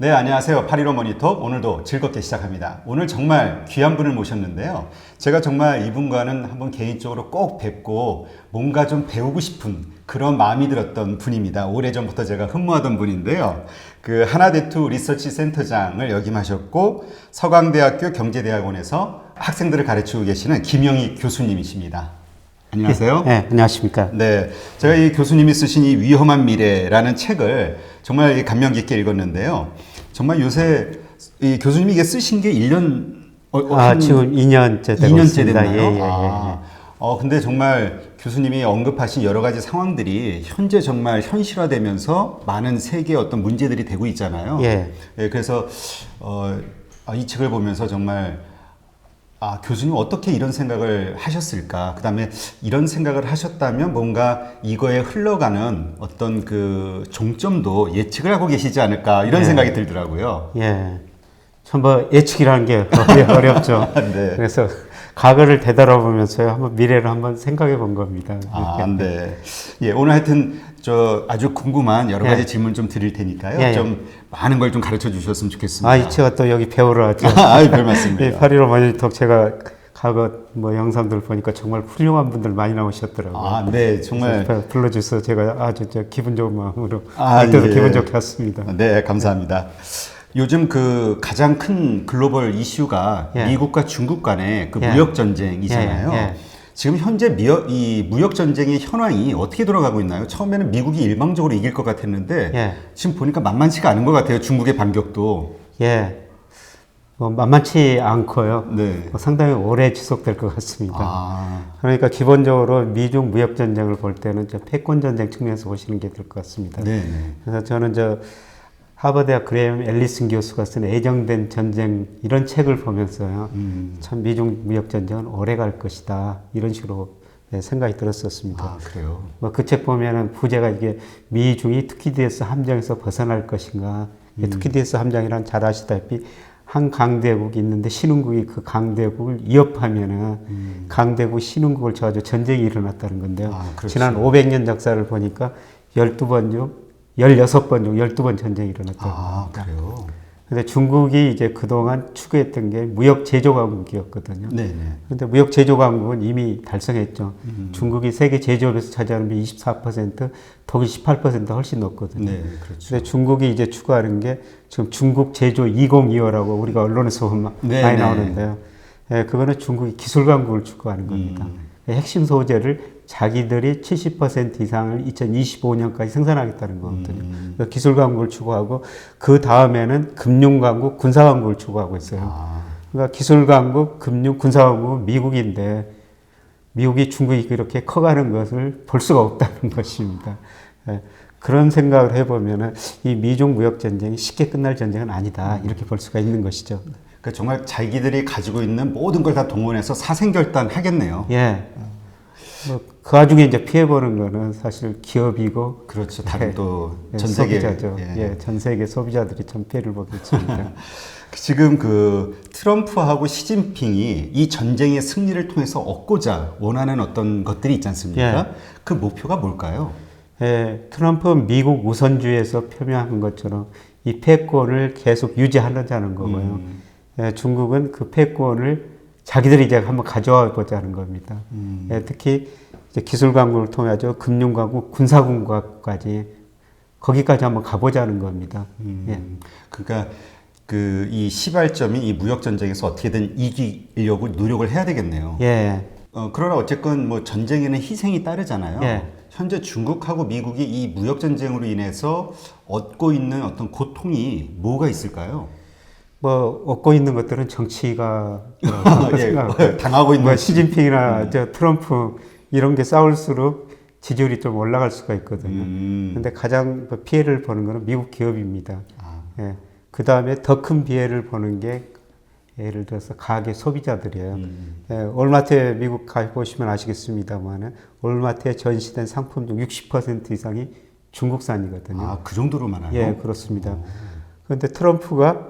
네, 안녕하세요. 815 모니터. 오늘도 즐겁게 시작합니다. 오늘 정말 귀한 분을 모셨는데요. 제가 정말 이분과는 한번 개인적으로 꼭 뵙고 뭔가 좀 배우고 싶은 그런 마음이 들었던 분입니다. 오래전부터 제가 흠모하던 분인데요. 그 하나대투 리서치 센터장을 역임하셨고 서강대학교 경제대학원에서 학생들을 가르치고 계시는 김영희 교수님이십니다. 안녕하세요. 네, 안녕하십니까. 네, 제가 이 교수님이 쓰신 이 위험한 미래라는 책을 정말 감명 깊게 읽었는데요. 정말 요새 이 교수님이 이게 쓰신 게 1년 지금 2년째 되고 2년째 있습니다. 됐나요? 근데 정말 교수님이 언급하신 여러 가지 상황들이 현재 정말 현실화되면서 많은 세계의 어떤 문제들이 되고 있잖아요. 예. 그래서 이 책을 보면서 정말 교수님 어떻게 이런 생각을 하셨을까? 그 다음에 이런 생각을 하셨다면 뭔가 이거에 흘러가는 어떤 그 종점도 예측을 하고 계시지 않을까? 이런 생각이 들더라고요. 예. 참 예측이라는 게 어렵죠. 네. 그래서 과거를 되돌아보면서요, 한번 미래를 한번 생각해 본 겁니다. 네. 예, 오늘 하여튼 아주 궁금한 여러 가지 질문 좀 드릴 테니까요. 좀 많은 걸 좀 가르쳐 주셨으면 좋겠습니다. 제가 또 여기 배우러 왔죠. 별 말씀입니다. 815 모니터 제가 과거 영상들 보니까 정말 훌륭한 분들 많이 나오셨더라고요. 네, 정말 불러주셔서 제가 아주 기분 좋은 마음으로 예. 기분 좋게 왔습니다. 네, 감사합니다. 요즘 그 가장 큰 글로벌 이슈가 미국과 중국 간의 그 무역 전쟁이잖아요. 지금 현재 이 무역 전쟁의 현황이 어떻게 돌아가고 있나요? 처음에는 미국이 일방적으로 이길 것 같았는데 지금 보니까 만만치가 않은 것 같아요. 중국의 반격도. 만만치 않고요. 네. 상당히 오래 지속될 것 같습니다. 그러니까 기본적으로 미중 무역 전쟁을 볼 때는 패권 전쟁 측면에서 보시는 게 될 것 같습니다. 네. 그래서 저는 하버드대학 그레이엄 앨리슨 교수가 쓴 애정된 전쟁 이런 책을 보면서요. 참 미중 무역 전쟁은 오래 갈 것이다. 이런 식으로 생각이 들었었습니다. 그래요? 그 책 보면은 부제가 이게 미중이 투키디에스 함정에서 벗어날 것인가. 투키디에스 함정이란 잘 아시다시피 한 강대국이 있는데 신흥국이 그 강대국을 위협하면은 강대국 신흥국을 쳐가지고 전쟁이 일어났다는 건데요. 지난 500년 역사를 보니까 12번 중 16번 중 12번 전쟁이 일어났다고 합니다. 그래요? 근데 중국이 이제 그동안 추구했던 게 무역 제조 강국이었거든요. 네네. 근데 무역 제조 강국은 이미 달성했죠. 중국이 세계 제조업에서 차지하는 게 24%, 독일 18% 훨씬 높거든요. 네, 그렇죠. 근데 중국이 이제 추구하는 게 지금 중국 제조 2025라고 우리가 언론에서 많이 나오는데요. 그거는 중국이 기술 강국을 추구하는 겁니다. 핵심 소재를 자기들이 70% 이상을 2025년까지 생산하겠다는 거거든요. 기술 강국을 추구하고 그 다음에는 금융 강국, 군사 강국을 추구하고 있어요. 그러니까 기술 강국, 금융, 군사 강국은 미국인데 미국이 중국이 그렇게 커가는 것을 볼 수가 없다는 것입니다. 그런 생각을 해보면은 이 미중 무역 전쟁이 쉽게 끝날 전쟁은 아니다 이렇게 볼 수가 있는 것이죠. 그러니까 정말 자기들이 가지고 있는 모든 걸 다 동원해서 사생결단 하겠네요. 그 와중에 이제 피해보는 거는 사실 기업이고. 그렇죠. 다른 또 전 세계. 소비자죠. 전 세계 소비자들이 좀 피해를 보겠습니다. 지금 그 트럼프하고 시진핑이 이 전쟁의 승리를 통해서 얻고자 원하는 어떤 것들이 있지 않습니까? 그 목표가 뭘까요? 트럼프는 미국 우선주의에서 표명한 것처럼 이 패권을 계속 유지하려는 거고요. 중국은 그 패권을 자기들이 이제 한번 가져와 보자는 겁니다. 특히 이제 기술 강국을 통해서 금융 강국, 군사 강국까지 거기까지 한번 가보자는 겁니다. 그러니까 이 시발점이 이 무역 전쟁에서 어떻게든 이기려고 노력을 해야 되겠네요. 그러나 어쨌건 뭐 전쟁에는 희생이 따르잖아요. 현재 중국하고 미국이 이 무역 전쟁으로 인해서 얻고 있는 어떤 고통이 뭐가 있을까요? 얻고 있는 것들은 정치가 당하고 있는 시진핑이나 트럼프 이런 게 싸울수록 지지율이 좀 올라갈 수가 있거든요. 근데 가장 피해를 보는 거는 미국 기업입니다. 그 다음에 더 큰 피해를 보는 게 예를 들어서 가계 소비자들이에요. 월마트에 미국 가보시면 아시겠습니다만 월마트에 전시된 상품 중 60% 이상이 중국산이거든요. 그 정도로 많아요? 그렇습니다. 그런데 트럼프가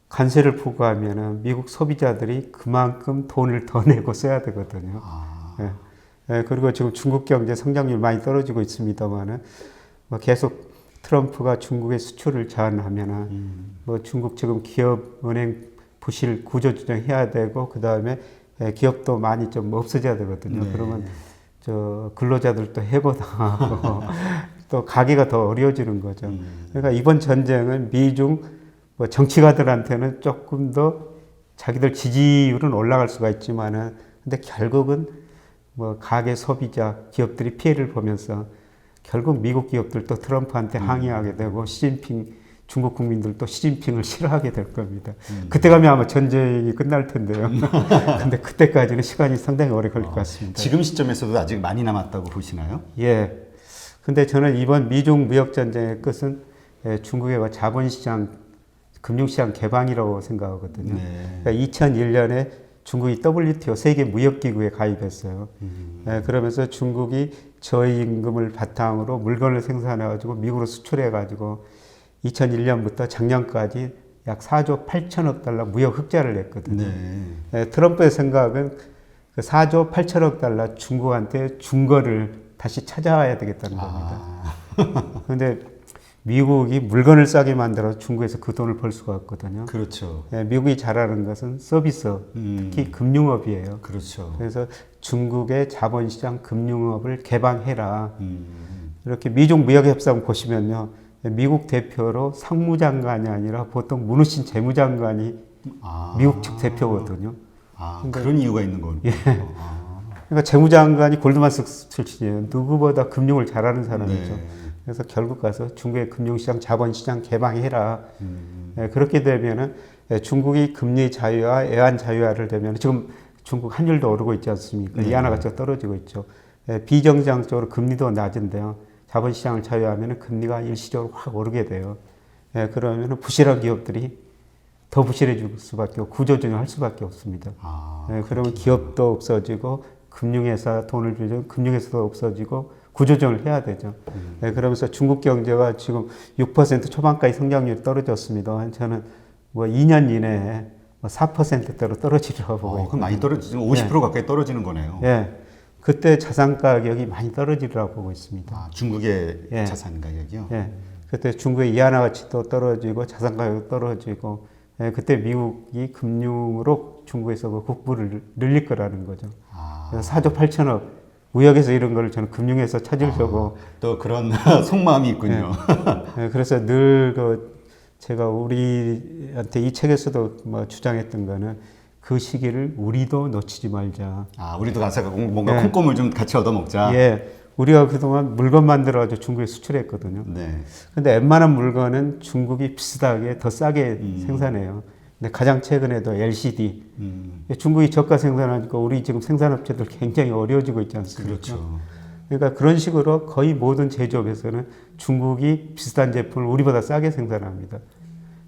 관세를 부과하면은 미국 소비자들이 그만큼 돈을 더 내고 써야 되거든요. 그리고 지금 중국 경제 성장률 많이 떨어지고 있습니다만은 계속 트럼프가 중국의 수출을 제한하면은 뭐 중국 지금 기업 은행 부실 구조 조정해야 되고 그 다음에 기업도 많이 좀 없어져야 되거든요. 네. 그러면 저 근로자들도 해고당하고 또 가기가 더 어려워지는 거죠. 그러니까 이번 전쟁은 미중 뭐 정치가들한테는 조금 더 자기들 지지율은 올라갈 수가 있지만은 근데 결국은 뭐 가계 소비자 기업들이 피해를 보면서 결국 미국 기업들도 트럼프한테 항의하게 되고 시진핑 중국 국민들도 시진핑을 싫어하게 될 겁니다. 그때 가면 아마 전쟁이 끝날 텐데요. 근데 그때까지는 시간이 상당히 오래 걸릴 것 같습니다. 지금 시점에서도 아직 많이 남았다고 보시나요? 예. 근데 저는 이번 미중 무역 전쟁의 끝은 중국의 자본시장, 금융시장 개방이라고 생각하거든요. 네. 그러니까 2001년에 중국이 WTO 세계 무역기구에 가입했어요. 그러면서 중국이 저임금을 바탕으로 물건을 생산해가지고 미국으로 수출해가지고 2001년부터 작년까지 약 4조 8천억 달러 무역 흑자를 냈거든요. 네. 트럼프의 생각은 그 4조 8천억 달러 중국한테 준 거를 다시 찾아와야 되겠다는 겁니다. 그런데 미국이 물건을 싸게 만들어서 중국에서 그 돈을 벌 수가 없거든요. 그렇죠. 미국이 잘하는 것은 서비스, 특히 금융업이에요. 그렇죠. 그래서 중국의 자본시장 금융업을 개방해라. 이렇게 미중 무역협상 보시면요. 미국 대표로 상무장관이 아니라 보통 문우신 재무장관이 미국 측 대표거든요. 그런 이유가 있는 거군요. 예. 그러니까 재무장관이 골드만삭스 출신이에요. 누구보다 금융을 잘하는 사람이죠. 네. 그래서 결국 가서 중국의 금융시장, 자본시장 개방해라. 그렇게 되면은 중국이 금리 자유화, 애완 자유화를 되면 지금 중국 환율도 오르고 있지 않습니까? 네. 이하나 가치가 떨어지고 있죠. 비정상적으로 금리도 낮은데요. 자본시장을 자유하면 금리가 일시적으로 확 오르게 돼요. 그러면 부실한 기업들이 더 부실해질 수밖에 없고 구조조정할 수밖에 없습니다. 그러면 기업도 없어지고 금융회사 돈을 주죠. 금융회사도 없어지고 구조조정을 해야 되죠. 그러면서 중국 경제가 지금 6% 초반까지 성장률이 떨어졌습니다. 저는 뭐 2년 이내에 4%대로 떨어지리라고 보고 있고. 그럼 많이 떨어지죠. 50% 가까이 떨어지는 거네요. 예. 그때 자산 가격이 많이 떨어지리라고 보고 있습니다. 중국의 예. 자산 가격이요? 예. 그때 중국의 이하나 가치도 떨어지고 자산 가격도 떨어지고 그때 미국이 금융으로 중국에서 그 국부를 늘릴 거라는 거죠. 그래서 4조 8천억 무역에서 이런 거를 저는 금융에서 찾으려고 또 그런 속마음이 있군요. 그래서 늘 제가 우리한테 이 책에서도 뭐 주장했던 거는 그 시기를 우리도 놓치지 말자. 우리도 가서 뭔가 콩고물 좀 같이 얻어먹자. 예. 우리가 그동안 물건 만들어가지고 중국에 수출했거든요. 네. 근데 웬만한 물건은 중국이 비슷하게 더 싸게 생산해요. 근데 가장 최근에도 LCD. 중국이 저가 생산하니까 우리 지금 생산업체들 굉장히 어려워지고 있지 않습니까? 그렇죠. 그러니까 그런 식으로 거의 모든 제조업에서는 중국이 비슷한 제품을 우리보다 싸게 생산합니다.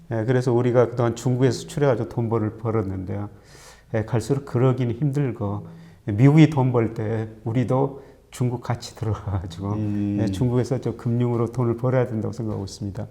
그래서 우리가 그동안 중국에 수출해가지고 돈 벌었는데요. 갈수록 그러기는 힘들고 미국이 돈 벌 때 우리도 중국 같이 들어가가지고 중국에서 저 금융으로 돈을 벌어야 된다고 생각하고 있습니다.